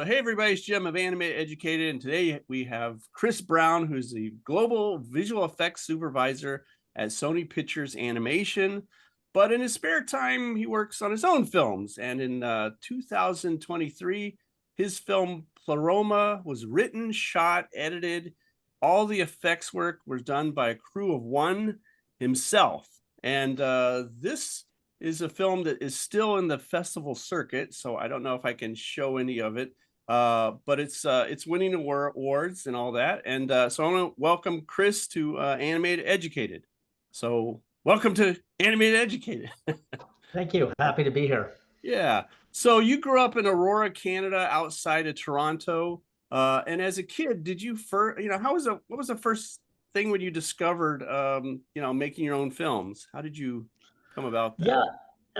So, hey, everybody, it's Jim of Animateducated, and today we have Chris Browne, who's the Global Visual Effects Supervisor at Sony Pictures Animation. But in his spare time, he works on his own films. And in 2023, his film Pleroma was written, shot, edited. All the effects work was done by a crew of one himself. And this is a film that is still in the festival circuit, so I don't know if I can show any of it, but it's winning awards and all that. And so I want to welcome Chris to Animateducated. So welcome to Animateducated. Thank you. Happy to be here. Yeah. So you grew up in Aurora, Canada, outside of Toronto. And as a kid, did you first, what was the first thing when you discovered, making your own films? How did you come about that? Yeah.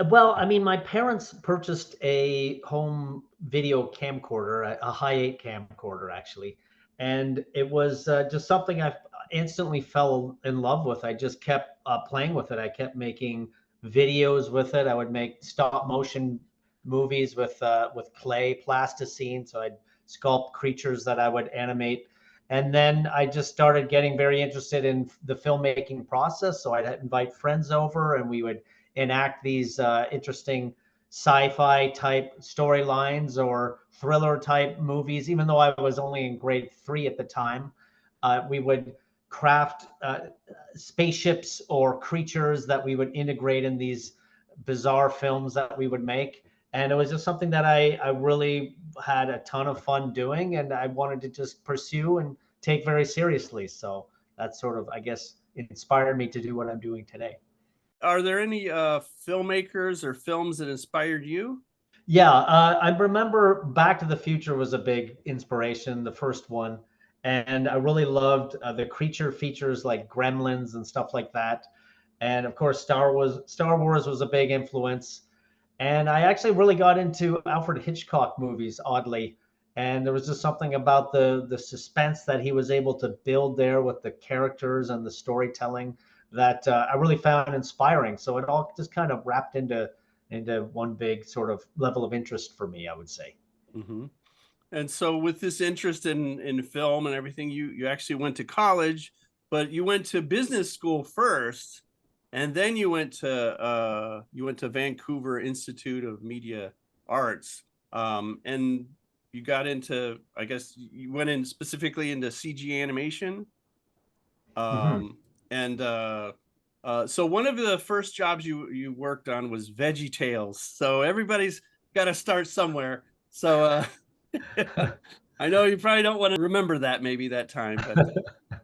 Well, I mean, my parents purchased a home video camcorder, a high 8 camcorder, actually. And it was just something I instantly fell in love with. I just kept playing with it. I kept making videos with it. I would make stop motion movies with clay, plasticine. So I'd sculpt creatures that I would animate. And then I just started getting very interested in the filmmaking process. So I'd invite friends over and we would enact these interesting sci-fi type storylines or thriller type movies. Even though I was only in grade 3 at the time, we would craft spaceships or creatures that we would integrate in these bizarre films that we would make. And it was just something that I really had a ton of fun doing, and I wanted to just pursue and take very seriously. So that sort of, I guess, inspired me to do what I'm doing today. Are there any filmmakers or films that inspired you? Yeah, I remember Back to the Future was a big inspiration, the first one, and I really loved the creature features like Gremlins and stuff like that. And of course, Star Wars was a big influence. And I actually really got into Alfred Hitchcock movies, oddly. And there was just something about the suspense that he was able to build there with the characters and the storytelling that I really found inspiring. So it all just kind of wrapped into one big sort of level of interest for me, I would say. Mm-hmm. And so with this interest in film and everything, you actually went to college, but you went to business school first, and then you went to Vancouver Institute of Media Arts, and you got into, I guess you went in specifically into CG animation. Hmm. And So one of the first jobs you worked on was Veggie Tales. So everybody's got to start somewhere. So I know you probably don't want to remember that maybe that time, but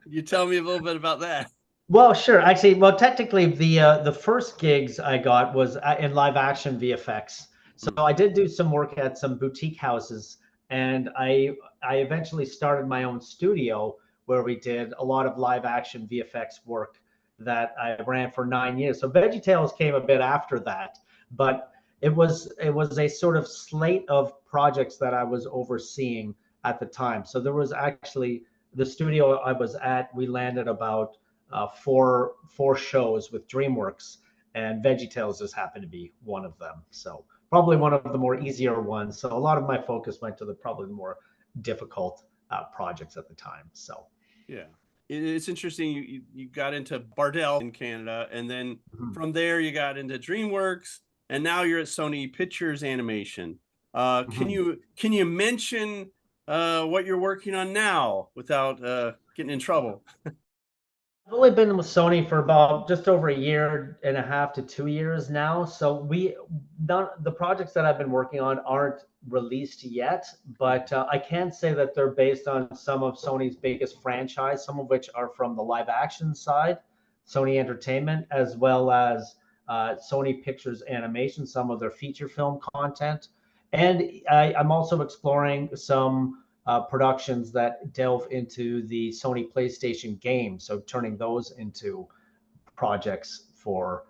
you tell me a little bit about that. Well, sure. Actually, well, technically, the first gigs I got was in live action VFX. So I did do some work at some boutique houses, and I eventually started my own studio where we did a lot of live action VFX work that I ran for 9 years. So VeggieTales came a bit after that, but it was a sort of slate of projects that I was overseeing at the time. So there was actually the studio I was at. We landed about four shows with DreamWorks, and VeggieTales just happened to be one of them. So probably one of the more easier ones. So a lot of my focus went to the probably more difficult projects at the time. So Yeah, it's interesting. You got into Bardell in Canada, and then mhm. from there you got into DreamWorks, and now you're at Sony Pictures Animation. Can Mhm. you mention what you're working on now without getting in trouble? I've only been with Sony for about just over a year and a half to 2 years now. So the projects that I've been working on aren't released yet, but I can say that they're based on some of Sony's biggest franchise, some of which are from the live action side, Sony Entertainment, as well as Sony Pictures Animation, some of their feature film content. And I'm also exploring some productions that delve into the Sony PlayStation games, so turning those into projects for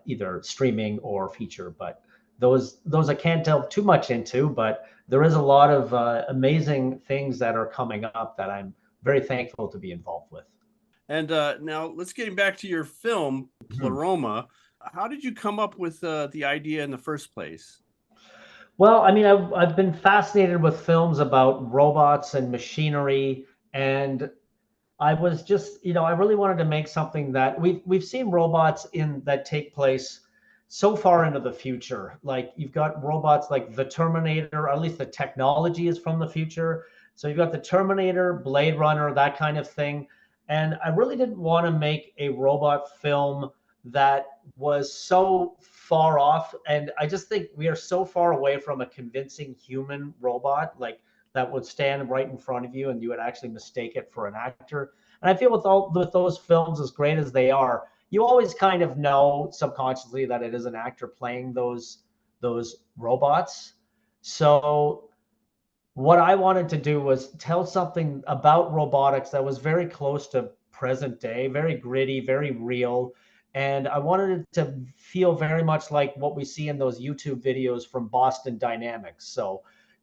either streaming or feature. But those I can't delve too much into, but there is a lot of amazing things that are coming up that I'm very thankful to be involved with. And now let's get back to your film Mhm. Pleroma. How did you come up with the idea in the first place? Well, I mean, I've been fascinated with films about robots and machinery, and I was just, I really wanted to make something that we've seen robots in that take place so far into the future. Like you've got robots like the Terminator, or at least the technology is from the future. So you've got the Terminator, Blade Runner, that kind of thing. And I really didn't want to make a robot film that was so far off. And I just think we are so far away from a convincing human robot, like that would stand right in front of you and you would actually mistake it for an actor. And I feel with those films, as great as they are, you always kind of know subconsciously that it is an actor playing those robots. So what I wanted to do was tell something about robotics that was very close to present day, very gritty, very real. And I wanted it to feel very much like what we see in those YouTube videos from Boston Dynamics. So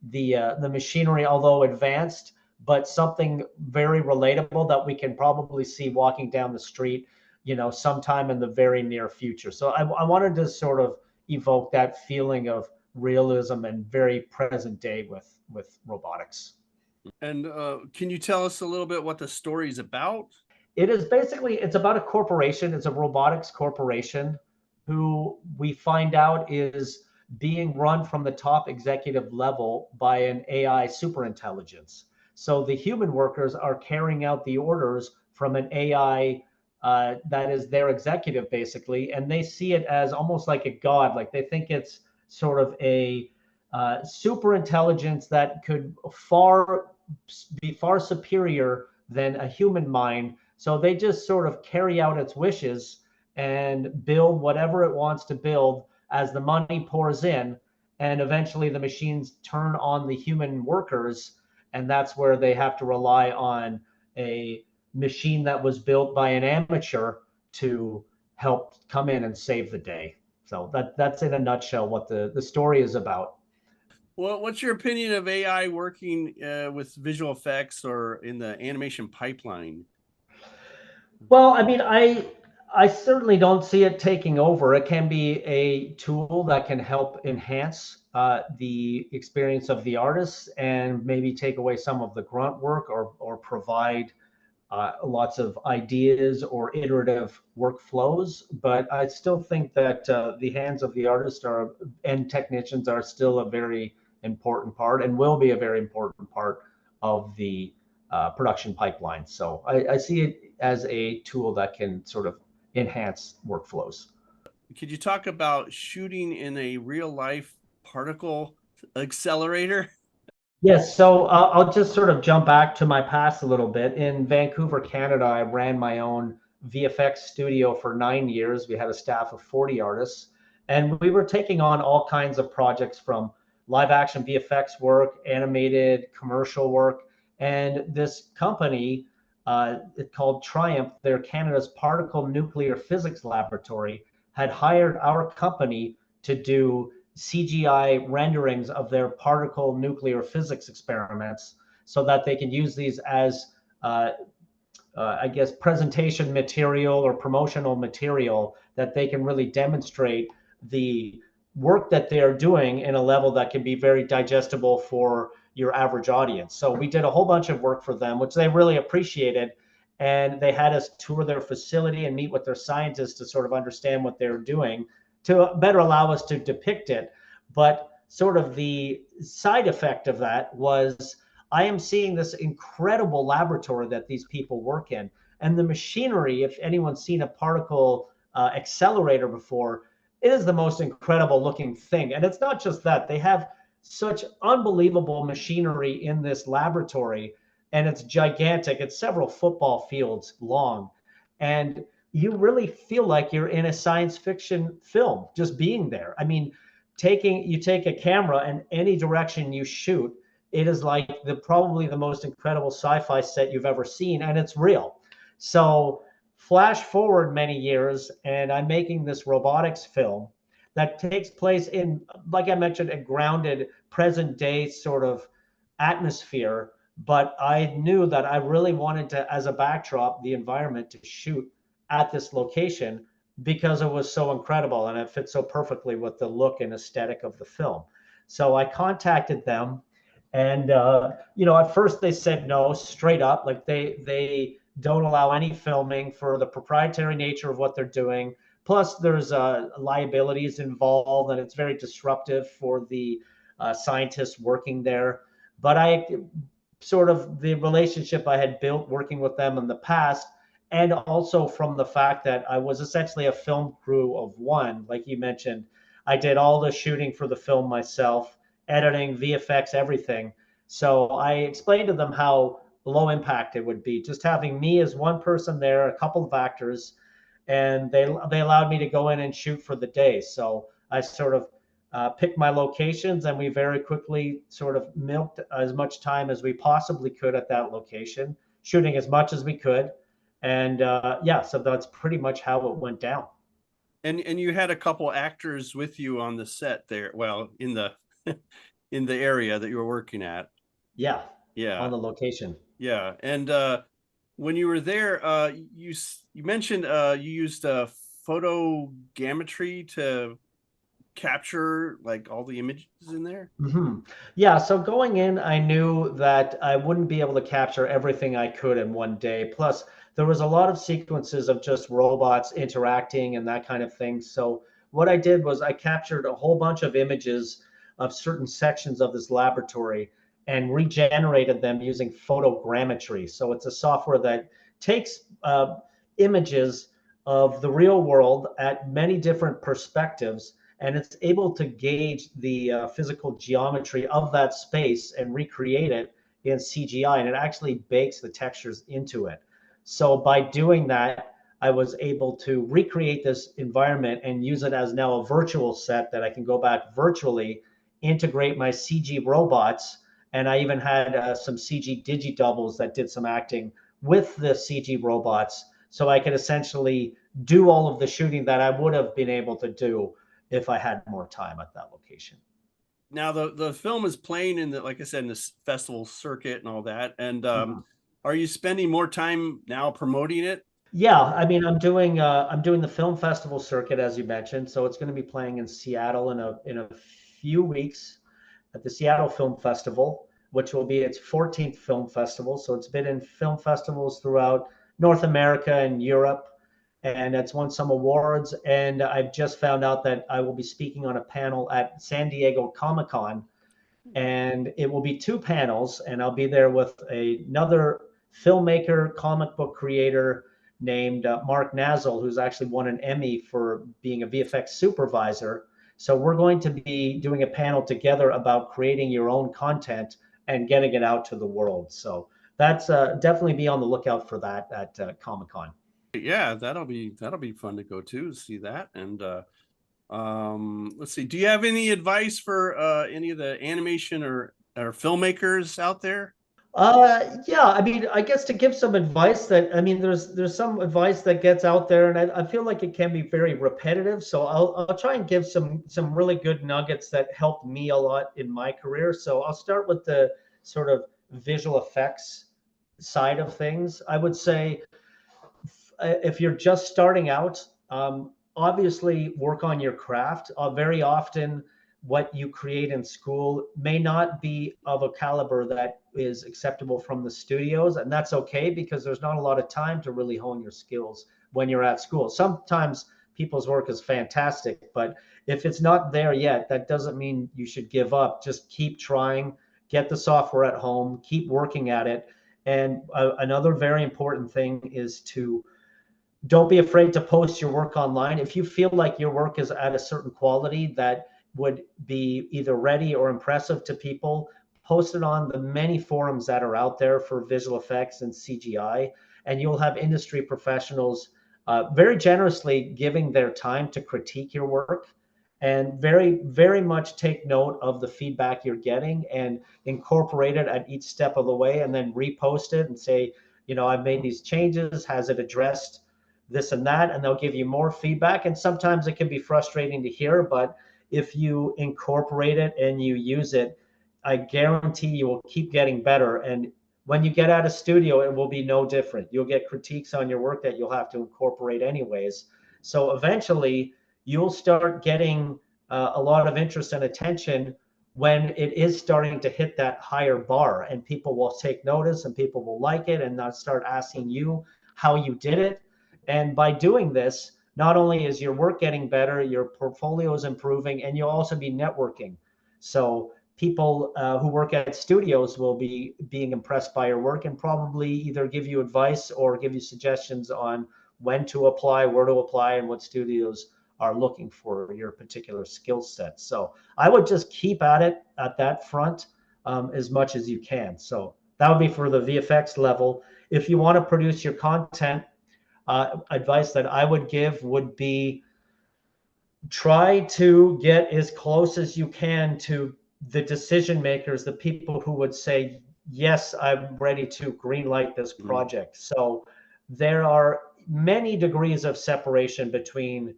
the machinery, although advanced, but something very relatable that we can probably see walking down the street, sometime in the very near future. So I wanted to sort of evoke that feeling of realism and very present day with robotics. And can you tell us a little bit what the story's about? It's about a corporation. It's a robotics corporation who we find out is being run from the top executive level by an AI superintelligence. So the human workers are carrying out the orders from an AI that is their executive, basically, and they see it as almost like a god. Like they think it's sort of a super intelligence that could be far superior than a human mind. So they just sort of carry out its wishes and build whatever it wants to build as the money pours in. And eventually the machines turn on the human workers. And that's where they have to rely on a machine that was built by an amateur to help come in and save the day. So that's in a nutshell what the story is about. Well, what's your opinion of AI working with visual effects or in the animation pipeline? Well, I mean, I certainly don't see it taking over. It can be a tool that can help enhance the experience of the artists and maybe take away some of the grunt work or provide lots of ideas or iterative workflows. But I still think that the hands of the artist are and technicians are still a very important part and will be a very important part of the production pipeline. So I see it as a tool that can sort of enhance workflows. Could you talk about shooting in a real life particle accelerator? Yes, so I'll just sort of jump back to my past a little bit. In Vancouver, Canada, I ran my own VFX studio for 9 years. We had a staff of 40 artists, and we were taking on all kinds of projects from live action VFX work, animated, commercial work. And this company, it called Triumph, they're Canada's particle nuclear physics laboratory, had hired our company to do CGI renderings of their particle nuclear physics experiments so that they can use these as, I guess, presentation material or promotional material that they can really demonstrate the work that they're doing in a level that can be very digestible for your average audience. So we did a whole bunch of work for them, which they really appreciated. And they had us tour their facility and meet with their scientists to sort of understand what they're doing to better allow us to depict it. But sort of the side effect of that was I am seeing this incredible laboratory that these people work in. And the machinery, if anyone's seen a particle accelerator before, it is the most incredible looking thing. And it's not just that, they have such unbelievable machinery in this laboratory, and it's gigantic. It's several football fields long. And you really feel like you're in a science fiction film just being there. I mean, you take a camera and any direction you shoot, it is like probably the most incredible sci-fi set you've ever seen, and it's real. So flash forward many years, and I'm making this robotics film that takes place in, like I mentioned, a grounded present day sort of atmosphere. But I knew that I really wanted to, as a backdrop, the environment to shoot at this location because it was so incredible and it fits so perfectly with the look and aesthetic of the film. So I contacted them, and at first they said no, straight up, like they don't allow any filming for the proprietary nature of what they're doing. Plus, there's liabilities involved, and it's very disruptive for the scientists working there. But I sort of the relationship I had built working with them in the past, and also from the fact that I was essentially a film crew of one, like you mentioned. I did all the shooting for the film myself, editing, VFX, everything. So I explained to them how low impact it would be, just having me as one person there, a couple of actors, and they allowed me to go in and shoot for the day. So I sort of picked my locations, and we very quickly sort of milked as much time as we possibly could at that location, shooting as much as we could. And yeah, so that's pretty much how it went down. And you had a couple actors with you on the set there. Well, in the in the area that you were working at. Yeah, on Yeah. the location. Yeah. And when you were there, you mentioned you used photogrammetry to capture like all the images in there. Hmm. Yeah, so going in, I knew that I wouldn't be able to capture everything I could in one day. Plus, there was a lot of sequences of just robots interacting and that kind of thing. So what I did was I captured a whole bunch of images of certain sections of this laboratory and regenerated them using photogrammetry. So it's a software that takes images of the real world at many different perspectives, and it's able to gauge the physical geometry of that space and recreate it in CGI, and it actually bakes the textures into it. So by doing that, I was able to recreate this environment and use it as now a virtual set that I can go back virtually, integrate my CG robots, and I even had some CG digi doubles that did some acting with the CG robots, so I could essentially do all of the shooting that I would have been able to do if I had more time at that location. Now the film is playing in the, like I said, in this festival circuit and all that. And Mhm. are you spending more time now promoting it? Yeah, I mean, I'm doing the film festival circuit as you mentioned, so it's going to be playing in Seattle in a few weeks at the Seattle Film Festival, which will be its 14th film festival. So it's been in film festivals throughout North America and Europe, and it's won some awards. And I've just found out that I will be speaking on a panel at San Diego Comic-Con, and it will be two panels, and I'll be there with another filmmaker, comic book creator named Mark Nazzle, who's actually won an Emmy for being a VFX supervisor. So we're going to be doing a panel together about creating your own content and getting it out to the world. So that's definitely be on the lookout for that at Comic Con. Yeah, that'll be fun to go to see that. And let's see. Do you have any advice for any of the animation or filmmakers out there? Yeah, I mean, I guess to give some advice that, I mean, there's some advice that gets out there, and I feel like it can be very repetitive. So I'll try and give some really good nuggets that helped me a lot in my career. So I'll start with the sort of visual effects side of things. I would say if you're just starting out, obviously work on your craft. Very often, what you create in school may not be of a caliber that is acceptable from the studios, and that's okay because there's not a lot of time to really hone your skills when you're at school. Sometimes people's work is fantastic, but if it's not there yet, that doesn't mean you should give up. Just keep trying, get the software at home, keep working at it. And another very important thing is to don't be afraid to post your work online. If you feel like your work is at a certain quality that would be either ready or impressive to people, post it on the many forums that are out there for visual effects and CGI, and you'll have industry professionals very generously giving their time to critique your work and very much take note of the feedback you're getting and incorporate it at each step of the way, and then repost it and say, I've made these changes. Has it addressed this and that? And they'll give you more feedback. And sometimes it can be frustrating to hear, but if you incorporate it and you use it, I guarantee you will keep getting better. And when you get out of studio, it will be no different. You'll get critiques on your work that you'll have to incorporate anyways. So eventually, you'll start getting a lot of interest and attention when it is starting to hit that higher bar, and people will take notice and people will like it and they'll start asking you how you did it. And by doing this, not only is your work getting better, your portfolio is improving, and you'll also be networking. So people who work at studios will be being impressed by your work and probably either give you advice or give you suggestions on when to apply, where to apply, and what studios are looking for your particular skill set. So I would just keep at it at that front as much as you can. So that would be for the VFX level. If you want to produce your content, advice that I would give would be try to get as close as you can to the decision makers, the people who would say, yes, I'm ready to greenlight this project. So there are many degrees of separation between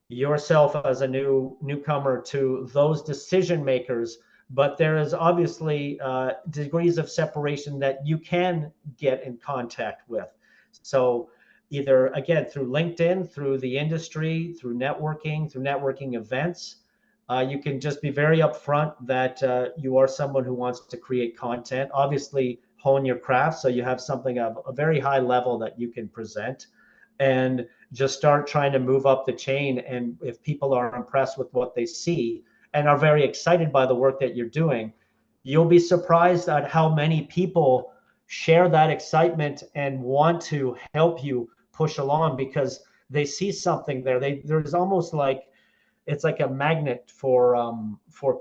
yourself as a newcomer to those decision makers, but there is obviously degrees of separation that you can get in contact with. So either, again, through LinkedIn, through the industry, through networking events, you can just be very upfront that you are someone who wants to create content. Obviously, hone your craft so you have something of a very high level that you can present, and just start trying to move up the chain. And if people are impressed with what they see and are very excited by the work that you're doing, you'll be surprised at how many people share that excitement and want to help you push along because they see something there. There's almost like it's like a magnet for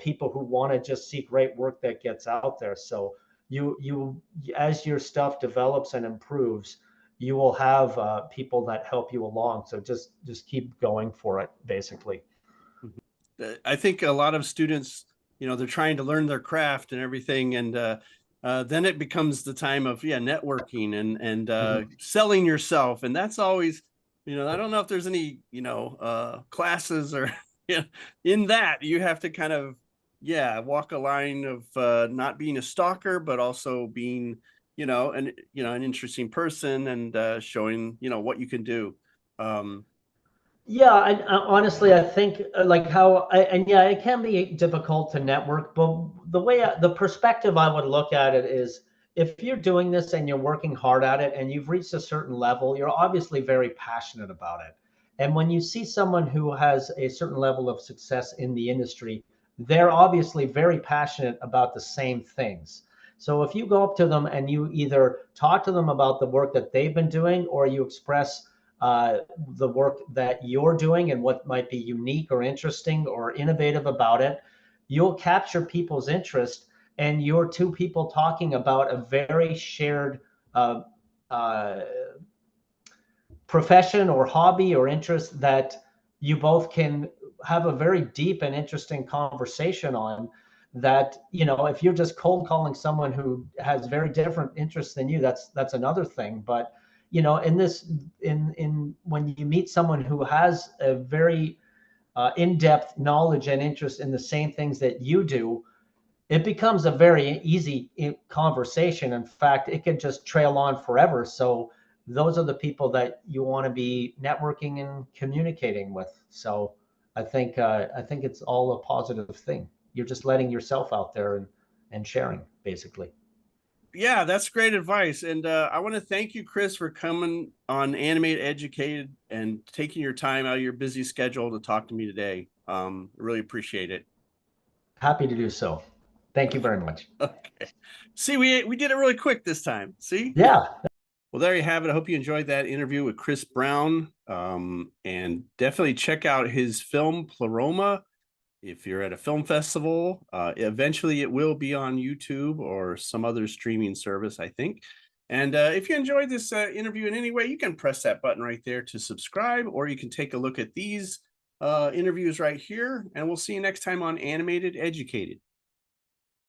people who want to just see great work that gets out there. So you as your stuff develops and improves, you will have people that help you along. So just keep going for it, basically. I think a lot of students, they're trying to learn their craft and everything, and then it becomes the time of networking and selling yourself, and that's always, I don't know if there's any classes or in that you have to kind of walk a line of not being a stalker, but also being an interesting person and showing what you can do. Yeah, honestly, I think like and yeah, it can be difficult to network, but the perspective I would look at it is, if you're doing this and you're working hard at it and you've reached a certain level, you're obviously very passionate about it. And when you see someone who has a certain level of success in the industry, they're obviously very passionate about the same things. So if you go up to them and you either talk to them about the work that they've been doing, or you express the work that you're doing and what might be unique or interesting or innovative about it, you'll capture people's interest, and you're two people talking about a very shared profession or hobby or interest that you both can have a very deep and interesting conversation on. That, if you're just cold calling someone who has very different interests than you, that's another thing. But in when you meet someone who has a very in-depth knowledge and interest in the same things that you do, it becomes a very easy conversation. In fact, it can just trail on forever. So those are the people that you want to be networking and communicating with. So I think it's all a positive thing. You're just letting yourself out there and sharing, basically. Yeah, that's great advice. And I want to thank you, Chris, for coming on Animateducated and taking your time out of your busy schedule to talk to me today. Really appreciate it. Happy to do so. Thank you very much. Okay. See, we did it really quick this time. See? Yeah. Well, there you have it. I hope you enjoyed that interview with Chris Browne. And definitely check out his film Pleroma if you're at a film festival. Eventually it will be on YouTube or some other streaming service, I think. And if you enjoyed this interview in any way, you can press that button right there to subscribe, or you can take a look at these interviews right here. And we'll see you next time on Animateducated.